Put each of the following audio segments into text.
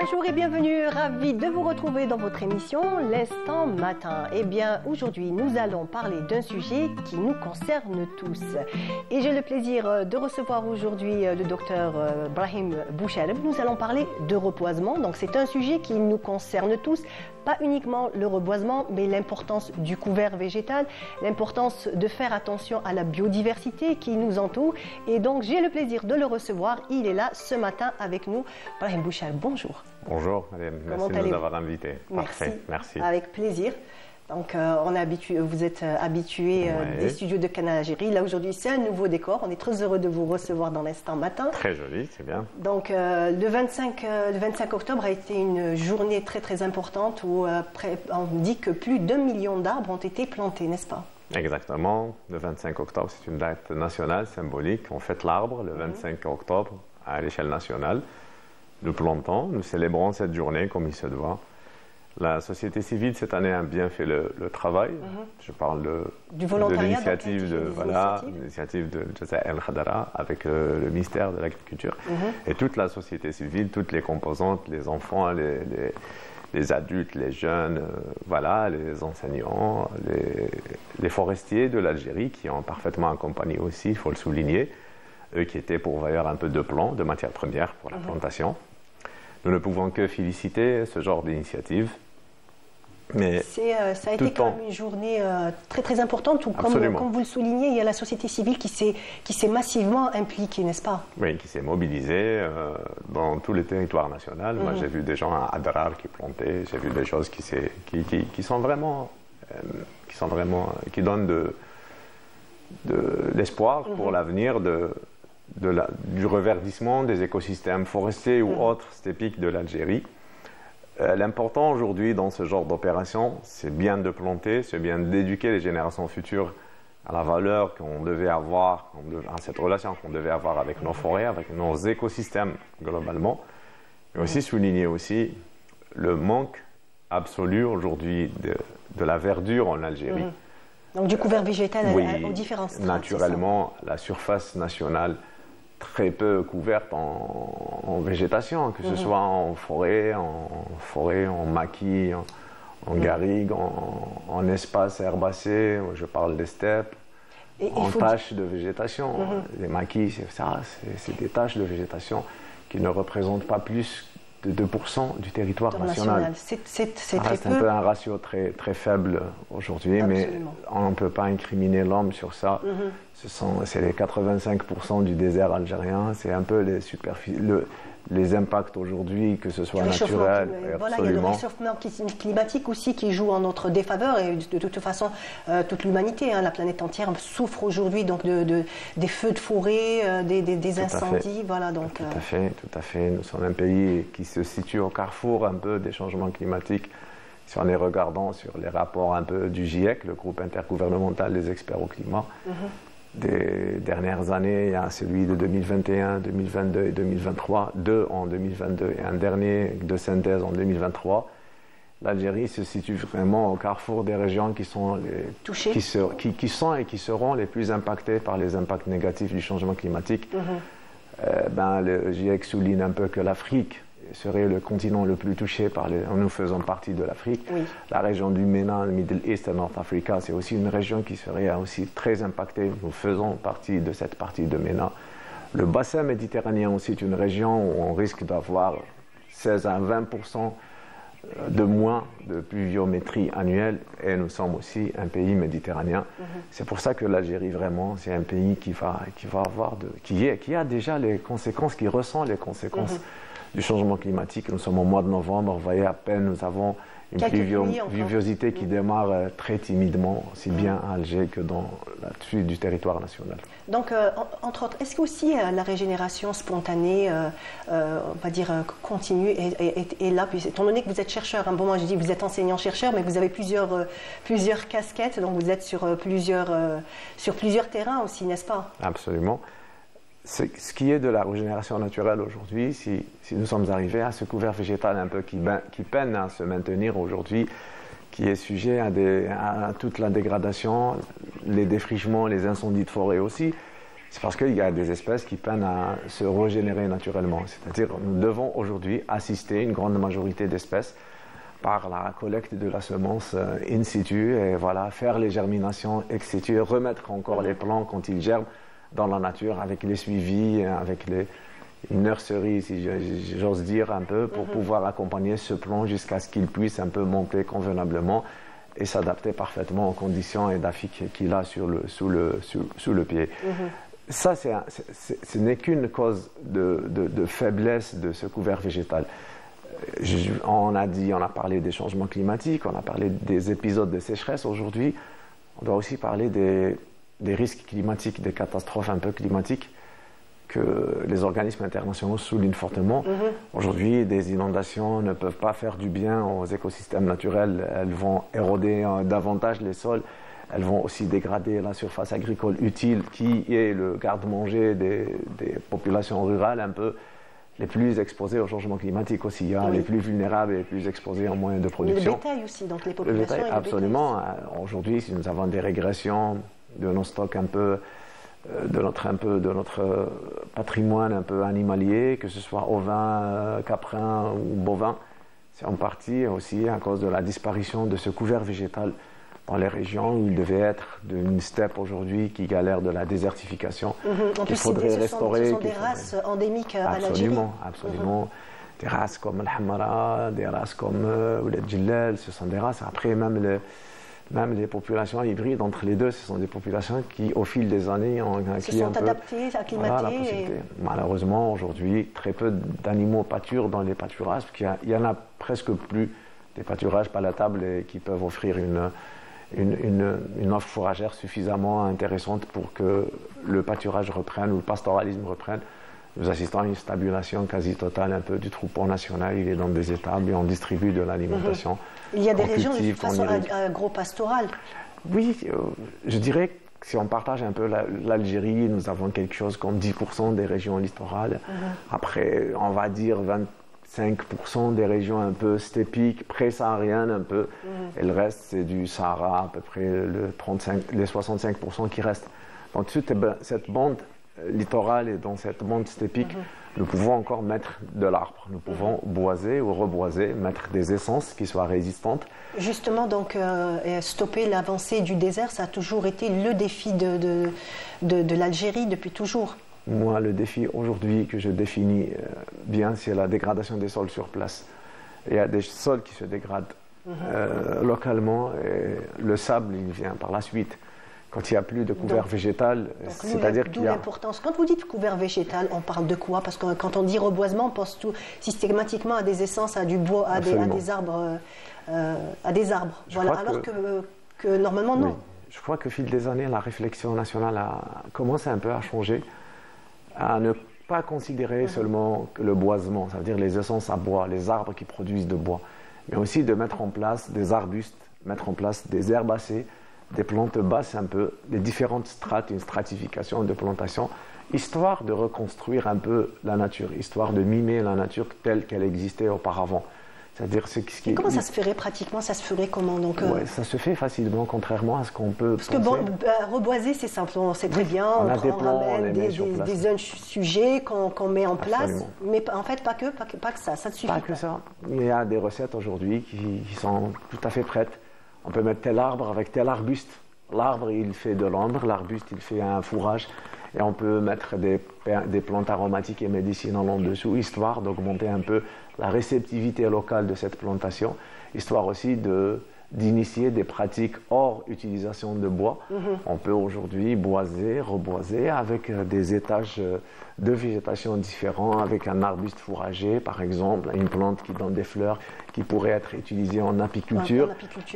Bonjour et bienvenue, ravi de vous retrouver dans votre émission L'Instant Matin. Eh bien, aujourd'hui, nous allons parler d'un sujet qui nous concerne tous. Et j'ai le plaisir de recevoir aujourd'hui le docteur Brahim Bouchareb. Nous allons parler de reboisement. Donc, c'est un sujet qui nous concerne tous. Pas uniquement le reboisement, mais l'importance du couvert végétal, l'importance de faire attention à la biodiversité qui nous entoure. Et donc, j'ai le plaisir de le recevoir. Il est là ce matin avec nous. Brahim Bouchareb, bonjour. Bonjour, Mariam. Merci de nous avoir invités. Parfait, merci. Avec plaisir. Donc, vous êtes habitué des studios de Canal Algérie. Là, aujourd'hui, c'est un nouveau décor. On est très heureux de vous recevoir dans l'Instant Matin. Très joli, c'est bien. Donc, le 25 octobre a été une journée très, très importante où on dit que plus d'1 million d'arbres ont été plantés, n'est-ce pas? Exactement. Le 25 octobre, c'est une date nationale, symbolique. On fête l'arbre le 25 octobre à l'échelle nationale. Nous plantons, nous célébrons cette journée comme il se doit. La société civile, cette année, a bien fait le travail. Je parle de l'initiative de Jaza El Khadara avec le ministère de l'Agriculture. Et toute la société civile, toutes les composantes, les enfants, les adultes, les jeunes, les enseignants, les forestiers de l'Algérie qui ont parfaitement accompagné aussi, il faut le souligner, eux qui étaient pourvoyeurs un peu de plants, de matières premières pour la plantation. Nous ne pouvons que féliciter ce genre d'initiative. Mais ça a été quand même une journée très très importante où, comme vous le soulignez, il y a la société civile qui s'est massivement impliquée, n'est-ce pas? Oui, qui s'est mobilisée dans tous les territoires nationaux. Moi, j'ai vu des gens à Adrar qui plantaient, j'ai vu des choses qui donnent de l'espoir pour l'avenir du reverdissement des écosystèmes forestiers ou autres stépiques de l'Algérie. L'important aujourd'hui dans ce genre d'opération, c'est bien de planter, c'est bien d'éduquer les générations futures à la valeur qu'on devait avoir, à cette relation qu'on devait avoir avec nos forêts, avec nos écosystèmes globalement. Mais aussi souligner aussi le manque absolu aujourd'hui de la verdure en Algérie. Donc du couvert végétal aux différents strates. Naturellement, la surface nationale très peu couverte en végétation, que ce soit en forêt, en maquis, en garrigue, en espace herbacé, je parle des steppes, en taches de végétation. Les maquis, c'est des taches de végétation qui ne représentent pas plus de 2% du territoire national. C'est un peu un ratio très, très faible aujourd'hui, mais on ne peut pas incriminer l'homme sur ça. C'est les 85% du désert algérien, c'est un peu les impacts aujourd'hui, que ce soit naturel. Voilà, il y a le réchauffement climatique aussi qui joue en notre défaveur et de toute façon, toute l'humanité, la planète entière souffre aujourd'hui donc des feux de forêt, des incendies. Voilà, donc, tout à fait. Nous sommes un pays qui se situe au carrefour un peu des changements climatiques. Si on est regardant sur les rapports un peu du GIEC, le groupe intergouvernemental des experts au climat, des dernières années, il y a celui de 2021, 2022 et 2023, deux en 2022 et un dernier de synthèse en 2023. L'Algérie se situe vraiment au carrefour des régions qui sont touchées, qui sont et qui seront les plus impactées par les impacts négatifs du changement climatique. Le GIEC souligne un peu que l'Afrique serait le continent le plus touché nous faisons partie de l'Afrique. La région du MENA, le Middle East et North Africa, c'est aussi une région qui serait aussi très impactée. Nous faisons partie de cette partie de MENA. Le bassin méditerranéen aussi est une région où on risque d'avoir 16 à 20% de moins de pluviométrie annuelle et nous sommes aussi un pays méditerranéen. C'est pour ça que l'Algérie vraiment c'est un pays qui a déjà les conséquences, qui ressent les conséquences du changement climatique. Nous sommes au mois de novembre, vous voyez à peine nous avons une pluviosité qui démarre très timidement, aussi bien à Alger que dans la suite du territoire national. Donc, entre autres, est-ce que aussi la régénération spontanée, on va dire, continue est là, étant donné que vous êtes chercheur, moi je dis vous êtes enseignant-chercheur, mais vous avez plusieurs casquettes, donc vous êtes sur plusieurs terrains aussi, n'est-ce pas? Absolument. Ce qui est de la régénération naturelle aujourd'hui, si nous sommes arrivés à ce couvert végétal un peu qui peine à se maintenir aujourd'hui, qui est sujet à toute la dégradation, les défrichements, les incendies de forêt aussi, C'est parce qu'il y a des espèces qui peinent à se régénérer naturellement. C'est-à-dire nous devons aujourd'hui assister une grande majorité d'espèces par la collecte de la semence in situ et voilà, faire les germinations ex situ, remettre encore les plants quand ils germent dans la nature avec les suivis, avec une nurserie, si j'ose dire un peu, pour pouvoir accompagner ce plant jusqu'à ce qu'il puisse un peu monter convenablement et s'adapter parfaitement aux conditions édaphiques qu'il a sous le pied. Ça, ce n'est qu'une cause de faiblesse de ce couvert végétal. On a parlé des changements climatiques, on a parlé des épisodes de sécheresse. Aujourd'hui, on doit aussi parler des risques climatiques, des catastrophes un peu climatiques que les organismes internationaux soulignent fortement. Aujourd'hui, des inondations ne peuvent pas faire du bien aux écosystèmes naturels. Elles vont éroder davantage les sols. Elles vont aussi dégrader la surface agricole utile qui est le garde-manger des populations rurales un peu les plus exposées au changement climatique aussi, les plus vulnérables et les plus exposés en moyens de production. Le bétail aussi, donc les populations. Le bétail, absolument. Aujourd'hui, si nous avons des régressions de nos stocks un peu, de notre patrimoine un peu animalier, que ce soit ovin, caprin ou bovin, c'est en partie aussi à cause de la disparition de ce couvert végétal dans les régions où il devait être d'une steppe aujourd'hui qui galère de la désertification. En plus, faudrait restaurer. Ce sont des races endémiques à l'Algérie. Absolument. Des races comme le Hamara, des races comme le Djillel, ce sont des races. Après, même les populations hybrides entre les deux, ce sont des populations qui, au fil des années, ont acquis un peu... adaptées, acclimatées. Malheureusement, aujourd'hui, très peu d'animaux pâturent dans les pâturages, parce qu'il y en a presque plus des pâturages palatables et qui peuvent offrir une offre fourragère suffisamment intéressante pour que le pâturage reprenne ou le pastoralisme reprenne. Nous assistons à une stabilisation quasi totale un peu du troupeau national. Il est dans des étables et on distribue de l'alimentation. Il y a des régions de toute façon agro-pastorales. Oui, je dirais que si on partage un peu l'Algérie, nous avons quelque chose comme 10% des régions littorales. Après, on va dire 25% des régions un peu stépiques, pré-sahariennes un peu. Et le reste, c'est du Sahara, à peu près les 65% qui restent. Dans toute cette bande littorale et dans cette bande stépique, nous pouvons encore mettre de l'arbre. Nous pouvons boiser ou reboiser, mettre des essences qui soient résistantes. Justement, donc, stopper l'avancée du désert, ça a toujours été le défi de l'Algérie depuis toujours. Moi, le défi aujourd'hui que je définis bien, c'est la dégradation des sols sur place. Il y a des sols qui se dégradent localement et le sable, il vient par la suite. Quand il n'y a plus de couvert végétal, c'est-à-dire qu'il y a... l'importance. Quand vous dites couvert végétal, on parle de quoi? Parce que quand on dit reboisement, on pense systématiquement à des essences, à du bois, à des arbres. Voilà. Alors que normalement, non. Oui. Je crois qu'au fil des années, la réflexion nationale a commencé un peu à changer, à ne pas considérer seulement que le boisement, ça veut dire les essences à bois, les arbres qui produisent de bois, mais aussi de mettre en place des arbustes, mettre en place des herbacées, des plantes basses un peu, les différentes strates, une stratification de plantation, histoire de reconstruire un peu la nature, histoire de mimer la nature telle qu'elle existait auparavant. C'est-à-dire Et comment ça se ferait pratiquement? Ça se ferait comment donc ça se fait facilement, contrairement à ce qu'on peut penser. Parce que reboiser, c'est simple, on sait très bien, on ramène des sujets qu'on met en place, mais en fait pas que ça ne suffit pas. Pas que ça. Il y a des recettes aujourd'hui qui sont tout à fait prêtes. On peut mettre tel arbre avec tel arbuste. L'arbre, il fait de l'ombre, l'arbuste, il fait un fourrage. Et on peut mettre des plantes aromatiques et médicinales en dessous, histoire d'augmenter un peu la réceptivité locale de cette plantation, histoire aussi d'initier des pratiques hors utilisation de bois. On peut aujourd'hui boiser, reboiser avec des étages de végétation différents, avec un arbuste fourrager par exemple, une plante qui donne des fleurs qui pourraient être utilisées en apiculture,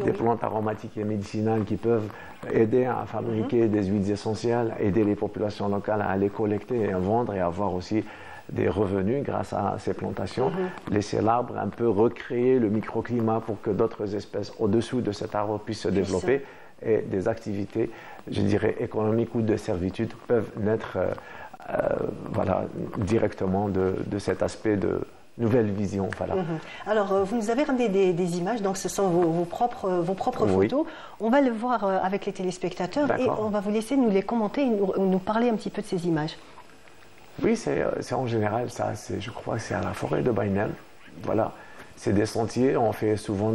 des plantes aromatiques et médicinales qui peuvent aider à fabriquer des huiles essentielles, aider les populations locales à les collecter et à vendre et à avoir aussi des revenus grâce à ces plantations, laisser l'arbre un peu recréer le microclimat pour que d'autres espèces au-dessous de cet arbre puissent se développer et des activités, je dirais, économiques ou de servitude peuvent naître directement de cet aspect nouvelle vision. Voilà. Alors, vous nous avez ramené des images, donc ce sont vos propres photos. On va le voir avec les téléspectateurs et on va vous laisser nous les commenter et nous parler un petit peu de ces images. Oui, c'est en général ça. Je crois que c'est à la forêt de Baïnem. Voilà. C'est des sentiers, on fait souvent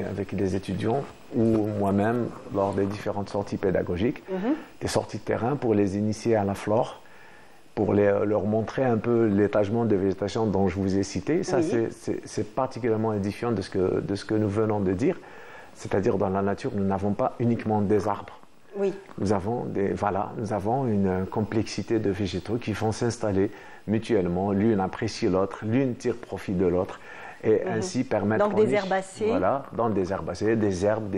avec des étudiants ou moi-même lors des différentes sorties pédagogiques, des sorties de terrain pour les initier à la flore, pour leur montrer un peu l'étagement de végétation dont je vous ai cité. Ça, c'est particulièrement édifiant de ce que nous venons de dire. C'est-à-dire, dans la nature, nous n'avons pas uniquement des arbres. Oui. Nous avons une complexité de végétaux qui vont s'installer mutuellement. L'une apprécie l'autre, l'une tire profit de l'autre. Et ainsi permettre... Donc des herbacées. Voilà, dans des herbacées, des herbes,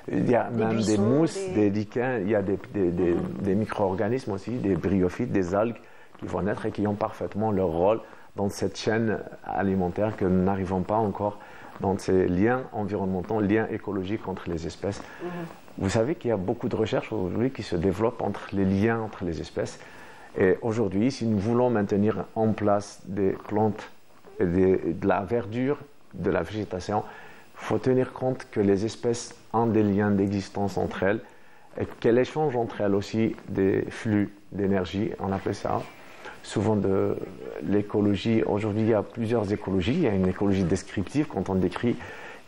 il y a même buissons, des mousses, des lichens, il y a des micro-organismes aussi, des bryophytes, des algues qui vont naître et qui ont parfaitement leur rôle dans cette chaîne alimentaire que nous n'arrivons pas encore dans ces liens environnementaux, liens écologiques entre les espèces. Vous savez qu'il y a beaucoup de recherches aujourd'hui qui se développent entre les liens entre les espèces. Et aujourd'hui, si nous voulons maintenir en place des plantes et de la verdure, de la végétation, il faut tenir compte que les espèces ont des liens d'existence entre elles et qu'elles échangent entre elles aussi des flux d'énergie, on appelle ça souvent de l'écologie. Aujourd'hui, il y a plusieurs écologies. Il y a une écologie descriptive, quand on décrit.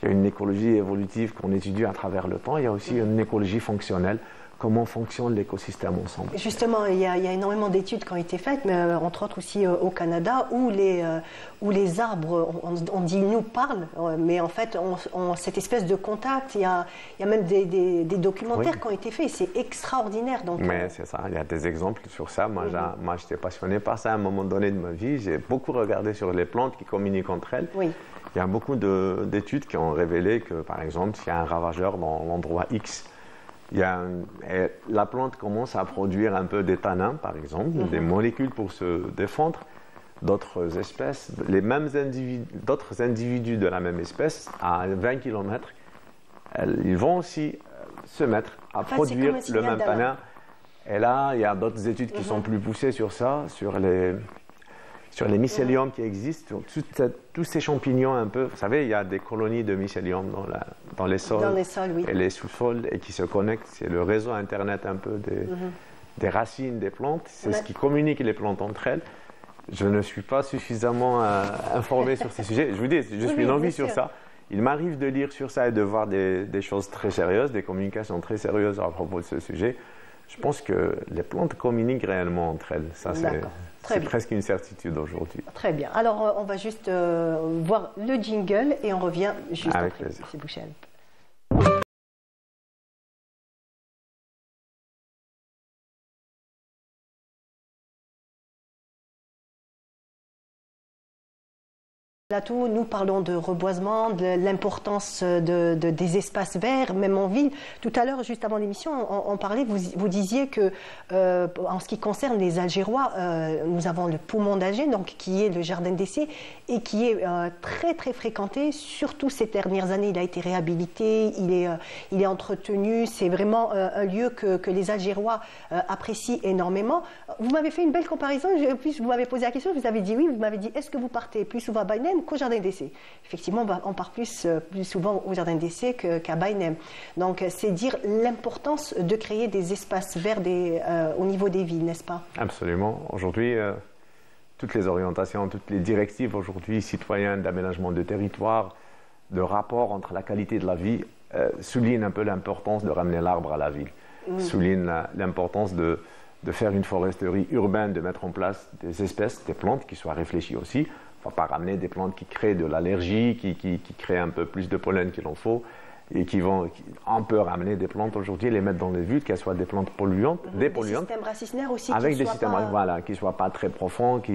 Il y a une écologie évolutive qu'on étudie à travers le temps. Il y a aussi une écologie fonctionnelle. Comment fonctionne l'écosystème ensemble. Justement, il y a énormément d'études qui ont été faites, mais entre autres aussi au Canada, où les arbres, on dit nous parlent, mais en fait, cette espèce de contact, il y a même des documentaires qui ont été faits, c'est extraordinaire. Donc, mais c'est ça, il y a des exemples sur ça. Moi, j'étais passionné par ça à un moment donné de ma vie. J'ai beaucoup regardé sur les plantes qui communiquent entre elles. Oui. Il y a beaucoup d'études qui ont révélé que, par exemple, s'il y a un ravageur dans l'endroit X, la plante commence à produire un peu des tanins, par exemple, des molécules pour se défendre. D'autres espèces, d'autres individus de la même espèce, à 20 km, ils vont aussi se mettre à produire le même tanin. Et là, il y a d'autres études qui sont plus poussées sur ça, sur les mycéliums qui existent, sur tous ces champignons un peu. Vous savez, il y a des colonies de mycélium dans les sols, et les sous-sols et qui se connectent. C'est le réseau Internet un peu des racines des plantes. C'est ce qui communique les plantes entre elles. Je ne suis pas suffisamment informé sur ces sujets. Je vous dis, je suis novice sur ça. Il m'arrive de lire sur ça et de voir des choses très sérieuses, des communications très sérieuses à propos de ce sujet. Je pense que les plantes communiquent réellement entre elles. Ça, c'est presque une certitude aujourd'hui. Très bien. Alors, on va juste voir le jingle et on revient juste avec après. plaisir. C'est Bouchel. Plateau, nous parlons de reboisement, de l'importance des espaces verts, même en ville. Tout à l'heure, juste avant l'émission, on parlait, vous disiez que, en ce qui concerne les Algérois, nous avons le poumon d'Alger, donc qui est le jardin d'essai et qui est très très fréquenté, surtout ces dernières années. Il a été réhabilité, il est entretenu. C'est vraiment un lieu que les Algérois apprécient énormément. Vous m'avez fait une belle comparaison. Puis vous m'avez posé la question, vous avez dit oui. Vous m'avez dit, est-ce que vous partez plus souvent à Baïnem qu'au jardin d'essai? Effectivement, on part plus souvent au jardin d'essai qu'à Baïnem. Donc, c'est dire l'importance de créer des espaces verts au niveau des villes, n'est-ce pas? Absolument. Aujourd'hui, toutes les orientations, toutes les directives aujourd'hui citoyennes d'aménagement de territoire, de rapport entre la qualité de la vie, soulignent un peu l'importance de ramener l'arbre à la ville. Soulignent l'importance de faire une foresterie urbaine, de mettre en place des espèces, des plantes qui soient réfléchies aussi. Il ne faut pas ramener des plantes qui créent de l'allergie, qui créent un peu plus de pollen qu'il en faut, et on peut ramener des plantes aujourd'hui, les mettre dans les villes, qu'elles soient des plantes polluantes, dépolluantes. Des systèmes racinaires aussi. Avec des systèmes qui ne soient pas très profonds, qui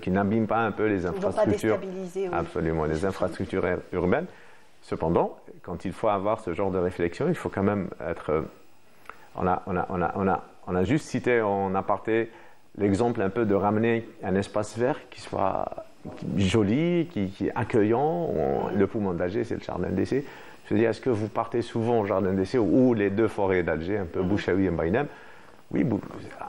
n'abîment pas un peu les infrastructures. Pas déstabiliser, Absolument, les infrastructures urbaines. Cependant, quand il faut avoir ce genre de réflexion, il faut quand même être... On a juste cité en aparté l'exemple un peu de ramener un espace vert qui soit joli, qui est accueillant. Le poumon d'Alger, c'est le jardin d'essai. Je veux dire, est-ce que vous partez souvent au jardin d'essai ou les deux forêts d'Alger, un peu Bouchaoui et Baïnem? Oui,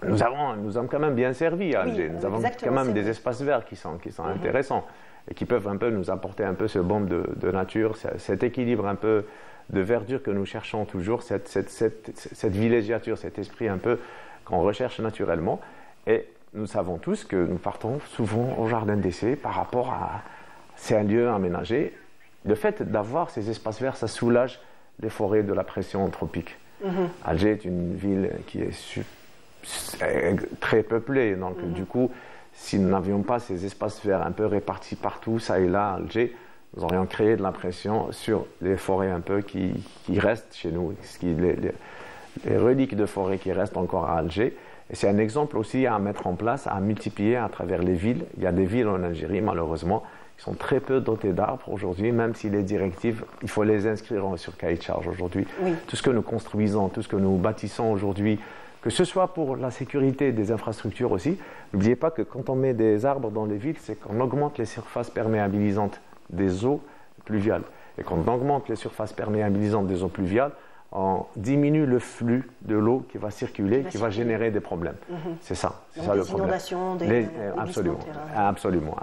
nous avons quand même bien servi à Alger. Nous avons quand même des espaces verts qui sont intéressants. et qui peuvent un peu nous apporter un peu ce baume de nature, cet équilibre un peu de verdure que nous cherchons toujours, cette villégiature, cet esprit un peu qu'on recherche naturellement. Et nous savons tous que nous partons souvent au jardin d'essai par rapport à... C'est un lieu aménagé. Le fait d'avoir ces espaces verts, ça soulage les forêts de la pression anthropique. Alger est une ville qui est très peuplée, donc du coup, si nous n'avions pas ces espaces verts un peu répartis partout, ça et là, à Alger, nous aurions créé de la pression sur les forêts un peu qui restent chez nous, les reliques de forêts qui restent encore à Alger. Et c'est un exemple aussi à mettre en place, à multiplier à travers les villes. Il y a des villes en Algérie, malheureusement, qui sont très peu dotées d'arbres aujourd'hui, même si les directives, il faut les inscrire sur cahier de charge aujourd'hui. Oui. Tout ce que nous construisons, tout ce que nous bâtissons aujourd'hui, que ce soit pour la sécurité des infrastructures aussi, n'oubliez pas que quand on met des arbres dans les villes, c'est qu'on augmente les surfaces perméabilisantes des eaux pluviales. Et quand on augmente les surfaces perméabilisantes des eaux pluviales, on diminue le flux de l'eau qui va circuler, qui va générer des problèmes. C'est ça, c'est ça le problème. Inondations, Absolument.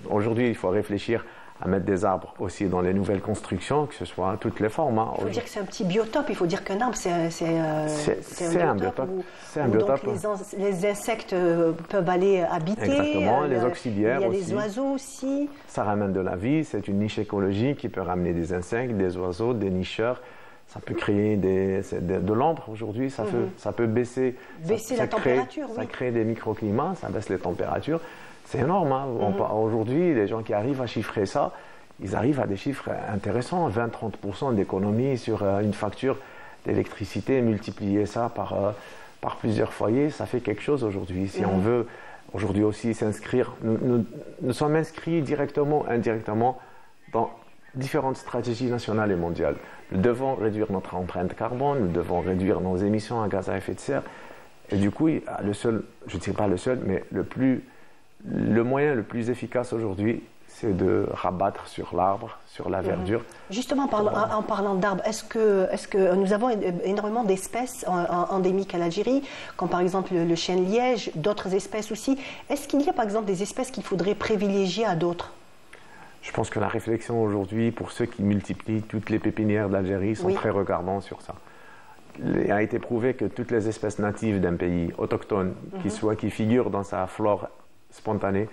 Aujourd'hui, il faut réfléchir à mettre des arbres aussi dans les nouvelles constructions, que ce soit toutes les formes. Il faut dire que c'est un petit biotope, il faut dire qu'un arbre, c'est un biotope. C'est un biotope. Donc les insectes peuvent aller habiter. Exactement, les auxiliaires aussi. Il y a des oiseaux aussi. Ça ramène de la vie, c'est une niche écologique qui peut ramener des insectes, des oiseaux, des nicheurs. Ça peut créer de l'ombre aujourd'hui, ça peut baisser la température. Ça crée des microclimats, ça baisse les températures. C'est énorme. Hein. Aujourd'hui, les gens qui arrivent à chiffrer ça, ils arrivent à des chiffres intéressants, 20-30% d'économie sur une facture d'électricité. Multiplier ça par plusieurs foyers, ça fait quelque chose aujourd'hui. Si on veut aujourd'hui aussi s'inscrire, nous sommes inscrits directement, indirectement dans différentes stratégies nationales et mondiales. Nous devons réduire notre empreinte carbone, nous devons réduire nos émissions à gaz à effet de serre. Et du coup, le seul, je ne dis pas le seul, mais le moyen le plus efficace aujourd'hui, c'est de rabattre sur l'arbre, sur la verdure. Justement, en parlant d'arbres, est-ce que nous avons énormément d'espèces endémiques à l'Algérie, comme par exemple le chêne liège, d'autres espèces aussi. Est-ce qu'il y a par exemple des espèces qu'il faudrait privilégier à d'autres ? Je pense que la réflexion aujourd'hui, pour ceux qui multiplient toutes les pépinières d'Algérie, sont très regardants sur ça. Il a été prouvé que toutes les espèces natives d'un pays autochtone, qui figurent dans sa flore spontanée,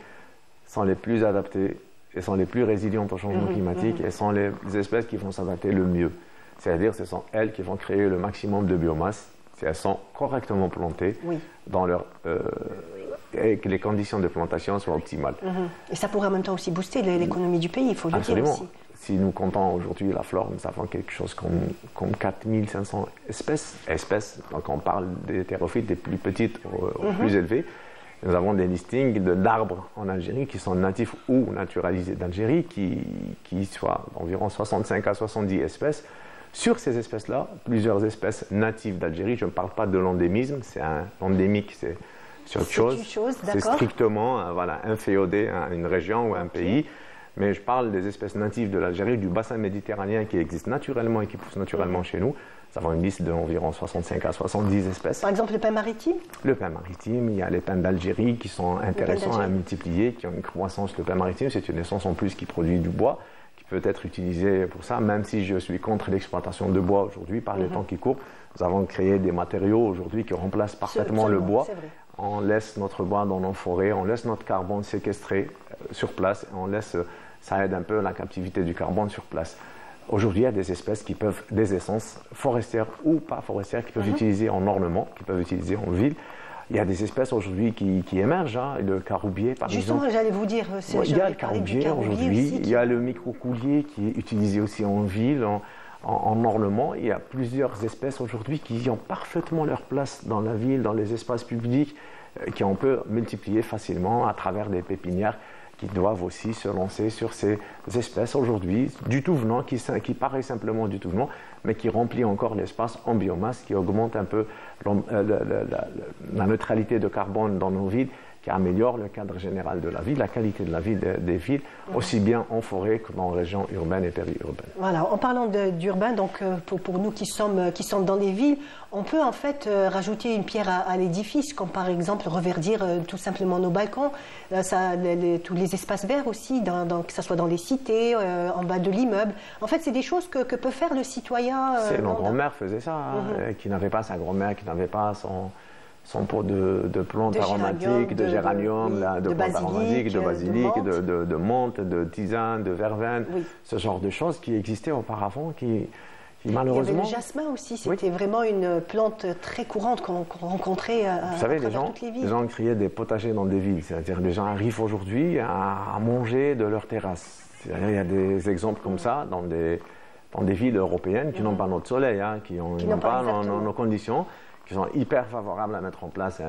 sont les plus adaptées et sont les plus résilientes au changement climatique et sont les espèces qui vont s'adapter le mieux. C'est-à-dire que ce sont elles qui vont créer le maximum de biomasse si elles sont correctement plantées dans leur... et que les conditions de plantation soient optimales. Et ça pourrait en même temps aussi booster l'économie du pays, il faut le dire aussi. Si nous comptons aujourd'hui la flore, nous avons quelque chose comme 4500 espèces. Donc on parle des hétérophytes des plus petites aux plus élevées. Nous avons des listings d'arbres en Algérie qui sont natifs ou naturalisés d'Algérie, qui soient d'environ 65 à 70 espèces. Sur ces espèces-là, plusieurs espèces natives d'Algérie, je ne parle pas de l'endémisme, c'est un endémique, c'est autre chose. C'est strictement inféodé à une région ou à un pays. Mais je parle des espèces natives de l'Algérie, du bassin méditerranéen qui existent naturellement et qui poussent naturellement chez nous. Nous avons une liste d'environ 65 à 70 espèces. Par exemple, le pin maritime ? Le pin maritime, il y a les pins d'Algérie qui sont intéressants à multiplier, qui ont une croissance. Le pin maritime, c'est une essence en plus qui produit du bois, qui peut être utilisé pour ça, même si je suis contre l'exploitation de bois aujourd'hui par les temps qui courent. Nous avons créé des matériaux aujourd'hui qui remplacent parfaitement le bois. On laisse notre bois dans nos forêts, on laisse notre carbone séquestré sur place, et ça aide un peu la captivité du carbone sur place. Aujourd'hui, il y a des espèces qui peuvent, des essences forestières ou pas forestières, qui peuvent utiliser en ornement, qui peuvent utiliser en ville. Il y a des espèces aujourd'hui qui émergent, le caroubier par exemple. Justement, j'allais vous dire, il y a le caroubier aujourd'hui, il y a le microcoulier qui est utilisé aussi en ville, en ornement. Il y a plusieurs espèces aujourd'hui qui ont parfaitement leur place dans la ville, dans les espaces publics, qu'on peut multiplier facilement à travers des pépinières qui doivent aussi se lancer sur ces espèces aujourd'hui, du tout venant, qui paraît simplement du tout venant, mais qui remplit encore l'espace en biomasse, qui augmente un peu la neutralité de carbone dans nos villes, qui améliore le cadre général de la vie, la qualité de la vie des villes, aussi bien en forêt que dans les régions urbaines et périurbaines. Voilà, en parlant d'urbain, donc pour nous qui sommes dans les villes, on peut en fait rajouter une pierre à l'édifice, comme par exemple reverdir tout simplement nos balcons, tous les espaces verts aussi, que ce soit dans les cités, en bas de l'immeuble. En fait, c'est des choses que peut faire le citoyen. Nos grands-mères faisaient ça, qui n'avait pas sa grand-mère, qui n'avait pas son pot de plantes aromatiques, de géranium, de plantes aromatiques, de basilic, de menthe, de tisane, de verveine, ce genre de choses qui existaient auparavant, qui malheureusement... Il y avait le jasmin aussi, c'était vraiment une plante très courante qu'on rencontrait Vous savez, les gens créaient des potagers dans des villes, c'est-à-dire les gens arrivent aujourd'hui à manger de leur terrasse. Il y a des exemples comme ça dans des villes européennes qui n'ont pas notre soleil, qui n'ont pas nos conditions, qui sont hyper favorables à mettre en place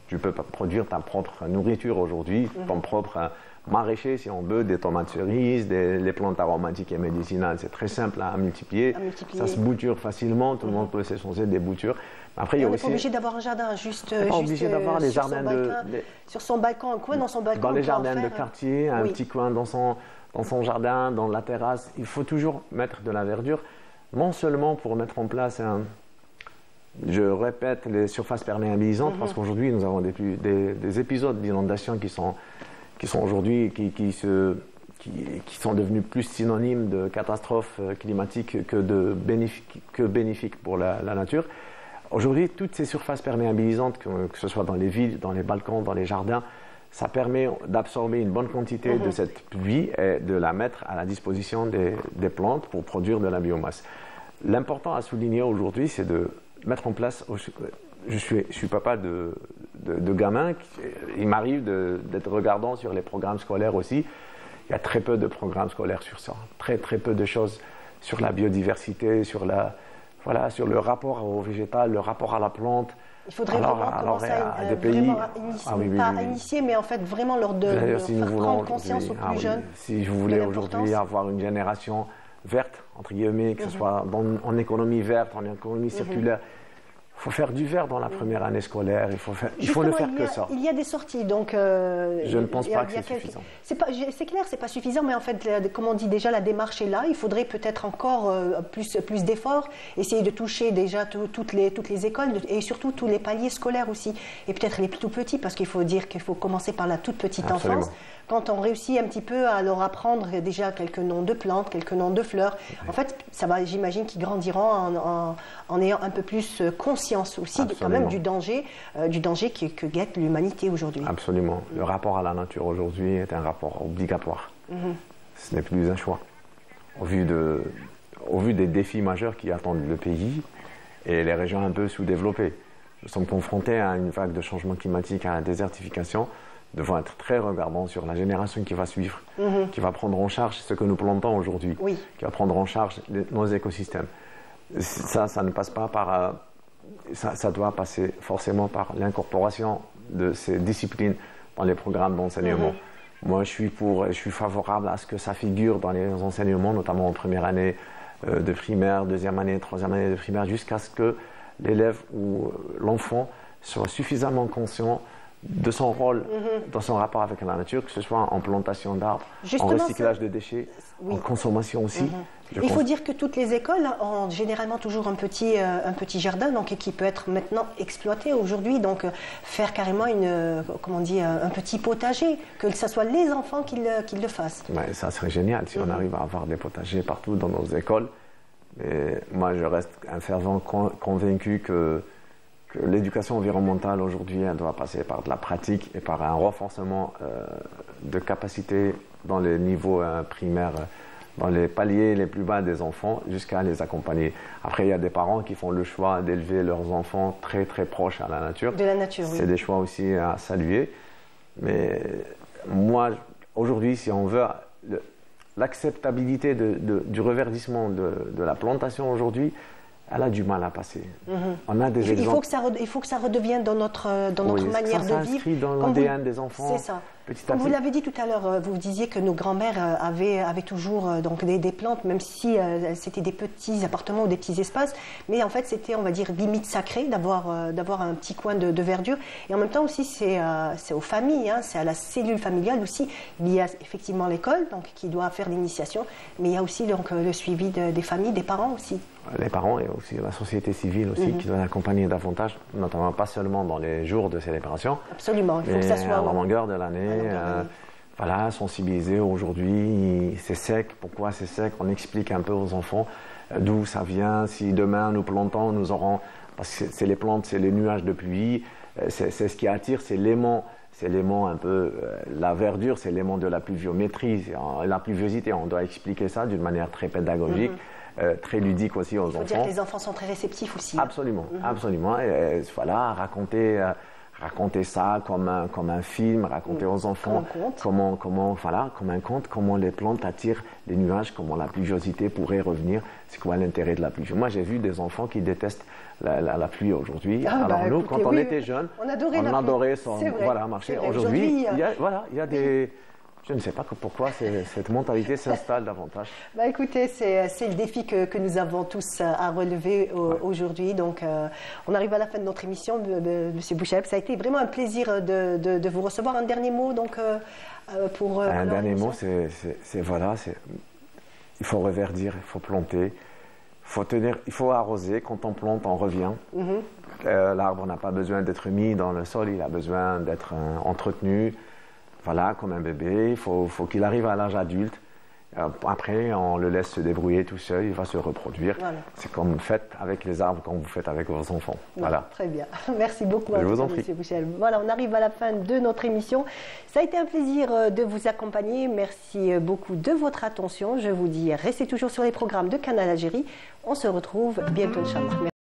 tu peux produire ta propre nourriture aujourd'hui, ton propre maraîcher si on veut, des tomates cerises, les plantes aromatiques et médicinales, c'est très simple à multiplier. Ça se bouture facilement, tout le monde peut s'échanger des boutures. Après, on n'est pas obligé d'avoir un jardin, juste obligé d'avoir les jardins sur son balcon, un coin dans son balcon. Dans les jardins de quartier, un petit coin dans son jardin, dans la terrasse, il faut toujours mettre de la verdure, non seulement pour mettre en place je répète, les surfaces perméabilisantes, parce qu'aujourd'hui, nous avons des épisodes d'inondation qui sont aujourd'hui, qui sont devenus plus synonymes de catastrophes climatiques que bénéfiques pour la nature. Aujourd'hui, toutes ces surfaces perméabilisantes, que ce soit dans les villes, dans les balcons, dans les jardins, ça permet d'absorber une bonne quantité de cette pluie et de la mettre à la disposition des plantes pour produire de la biomasse. L'important à souligner aujourd'hui, c'est de mettre en place... Je suis papa de gamins. Il m'arrive d'être regardant sur les programmes scolaires aussi. Il y a très peu de programmes scolaires sur ça. Très, très peu de choses sur la biodiversité, sur le rapport au végétal, le rapport à la plante. Il faudrait vraiment commencer à initier, mais en fait vraiment leur faire prendre conscience aux plus jeunes. Si vous voulez aujourd'hui avoir une génération verte, entre guillemets, que ce soit en économie verte, en économie circulaire, il faut faire du vert dans la première année scolaire, il faut ne faire que ça. Il y a des sorties, donc... je ne pense pas que c'est suffisant. C'est clair, c'est pas suffisant, mais en fait, comme on dit déjà, la démarche est là. Il faudrait peut-être encore plus d'efforts, essayer de toucher déjà toutes les écoles et surtout tous les paliers scolaires aussi. Et peut-être les tout petits, parce qu'il faut dire qu'il faut commencer par la toute petite enfance. Quand on réussit un petit peu à leur apprendre déjà quelques noms de plantes, quelques noms de fleurs, en fait, j'imagine qu'ils grandiront en ayant un peu plus conscience aussi quand même du danger que guette l'humanité aujourd'hui. Absolument. Le rapport à la nature aujourd'hui est un rapport obligatoire. Ce n'est plus un choix. Au vu des défis majeurs qui attendent le pays et les régions un peu sous-développées. Nous sommes confrontés à une vague de changement climatique, à la désertification. Devons être très regardants sur la génération qui va suivre, qui va prendre en charge ce que nous plantons aujourd'hui, qui va prendre en charge nos écosystèmes. Ça ne passe pas par... ça doit passer forcément par l'incorporation de ces disciplines dans les programmes d'enseignement. Moi, je suis favorable à ce que ça figure dans les enseignements, notamment en première année de primaire, deuxième année, troisième année de primaire, jusqu'à ce que l'élève ou l'enfant soit suffisamment conscient de son rôle dans son rapport avec la nature, que ce soit en plantation d'arbres, en recyclage de déchets, en consommation aussi. Il faut dire que toutes les écoles ont généralement toujours un petit jardin qui peut être maintenant exploité aujourd'hui. Donc faire carrément un petit potager, que ce soit les enfants qui le fassent. Ouais, ça serait génial si on arrive à avoir des potagers partout dans nos écoles. Mais moi, je reste un fervent convaincu que l'éducation environnementale aujourd'hui, elle doit passer par de la pratique et par un renforcement de capacité dans les niveaux primaires, dans les paliers les plus bas des enfants, jusqu'à les accompagner. Après, il y a des parents qui font le choix d'élever leurs enfants très très proches à la nature. De la nature, oui. C'est des choix aussi à saluer. Mais moi, aujourd'hui, si on veut l'acceptabilité du reverdissement de la plantation aujourd'hui, elle a du mal à passer. On a des exemples. Il faut que ça redevienne dans notre manière de vivre. Ça s'inscrit dans l'ADN des enfants. C'est ça. petit à Comme vous petit. l'avez dit tout à l'heure, vous disiez que nos grands-mères avaient toujours donc des plantes, même si c'était des petits appartements ou des petits espaces. Mais en fait, c'était, on va dire, limite sacré d'avoir un petit coin de verdure. Et en même temps aussi, c'est aux familles, hein, c'est à la cellule familiale aussi. Il y a effectivement l'école, donc qui doit faire l'initiation, mais il y a aussi donc le suivi des familles, des parents aussi. Les parents et aussi la société civile aussi qui doit accompagner davantage, notamment pas seulement dans les jours de célébration. Absolument, il faut que ça soit à la longueur de l'année. Voilà, sensibiliser aujourd'hui, c'est sec, pourquoi c'est sec, on explique un peu aux enfants d'où ça vient, si demain nous plantons, nous aurons, parce que c'est les plantes, c'est les nuages de pluie, c'est ce qui attire, c'est l'aimant un peu, la verdure, c'est l'aimant de la pluviométrie, la pluviosité, on doit expliquer ça d'une manière très pédagogique. Très ludique aussi aux enfants. Il faut dire que les enfants sont très réceptifs aussi. Absolument, absolument. Et, voilà, raconter ça comme un film, raconter aux enfants comme un conte, comment les plantes attirent les nuages, comment la pluviosité pourrait revenir. C'est quoi l'intérêt de la pluie? Moi, j'ai vu des enfants qui détestent la pluie aujourd'hui. Alors nous, écoutez, quand on était jeunes, on adorait marcher. Aujourd'hui, il y a des... Je ne sais pas pourquoi cette mentalité s'installe davantage. Écoutez, c'est le défi que nous avons tous à relever aujourd'hui. Donc, on arrive à la fin de notre émission, Monsieur Bouchel. Ça a été vraiment un plaisir de vous recevoir. Un dernier mot, donc, pour... un dernier mot, il faut reverdir, il faut planter, il faut arroser. Quand on plante, on revient. L'arbre n'a pas besoin d'être mis dans le sol, il a besoin d'être entretenu. Voilà, comme un bébé, il faut qu'il arrive à l'âge adulte. Après, on le laisse se débrouiller tout seul, il va se reproduire. Voilà. C'est comme vous faites avec les arbres, comme vous faites avec vos enfants. Voilà. Très bien. Merci beaucoup à vous, Monsieur Bouchel. Voilà, on arrive à la fin de notre émission. Ça a été un plaisir de vous accompagner. Merci beaucoup de votre attention. Je vous dis, restez toujours sur les programmes de Canal Algérie. On se retrouve bientôt, Inch'Allah.